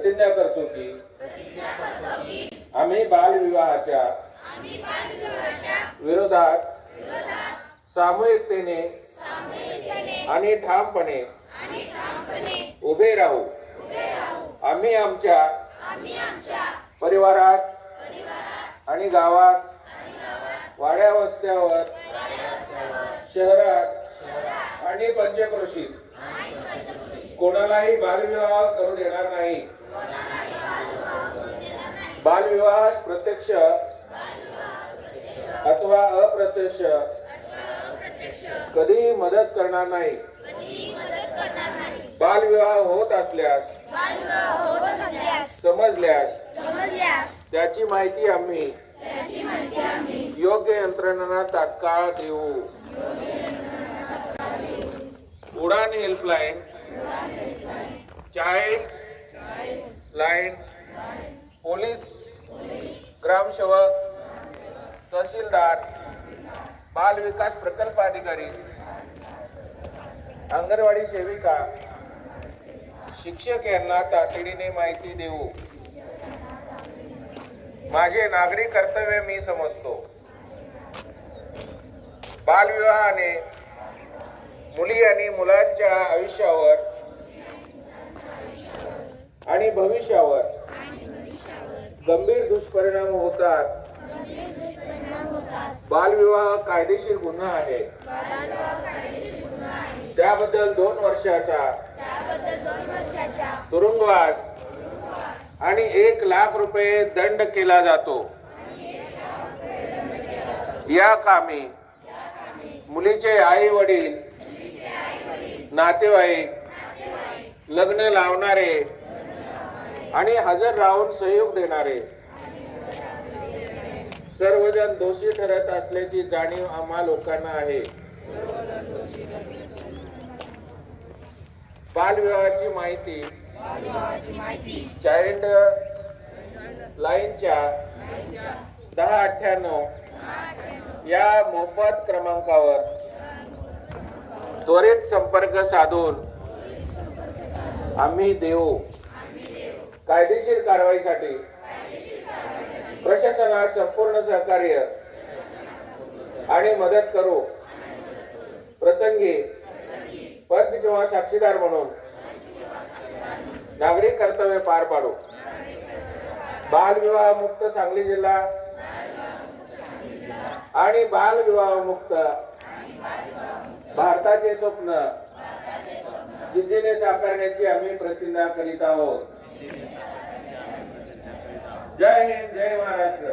प्रतिज्ञा करतो की आम्ही बालविवाहाच्या विरोधात सामूहिकतेने आणि ठामपणे उभे राहू. आम्ही आमच्या परिवारात आणि गावात, वाड्या वस्त्यावर, शहरात आणि पंचक्रोशीत कोणालाही बालविवाह करू देणार नाही. बालविवाहास प्रत्यक्ष अथवा अप्रत्यक्ष कधीही मदत करणार नाही. बालविवाह होत असल्यास समजल्यास त्याची माहिती आम्ही योग्य यंत्रणांना तात्काळ देऊ. उडान हेल्पलाईन, चाइल्ड लाईन, पोलीस, ग्रामसेवक, तहसीलदार, बाल विकास प्रकल्प अधिकारी, अंगणवाडी सेविका, शिक्षक यांना तातडीने माहिती देऊ. माझे नागरी कर्तव्य मी समजतो. बालविवाहाने मुली आणि मुलांच्या आयुष्यावर आणि भविष्यावर गंभीर दुष्परिणाम होतात. बालविवाह कायदेशीर गुन्हा आहे. त्याबद्दल 2 वर्षाचा तुरुंगवास आणि 1 लाख रुपये दंड केला जातो. या कामी मुलीचे आई वडील, नातेवाईक, लग्न लावणारे आणि हजर राहून सहयोग देणारे सर्वजण दोषी ठरत असल्याची जाणीव आम्हा लोकांना आहे. बालविवाहाची माहिती चाइल्ड लाईनच्या 1098 या मोफत क्रमांकावर त्वरित संपर्क साधून आम्ही देऊ. कायदेशीर कारवाईसाठी प्रशासनास संपूर्ण सहकार्य आणि मदत करू. प्रसंगी पंच किंवा साक्षीदार म्हणून नागरी कर्तव्य पार पाडू. बालविवाह मुक्त सांगली जिल्हा आणि बालविवाह मुक्त भारताचे स्वप्न जिद्दीने साकारण्याची आम्ही प्रतिज्ञा करीत आहोत. जय हिंद, जय महाराष्ट्र.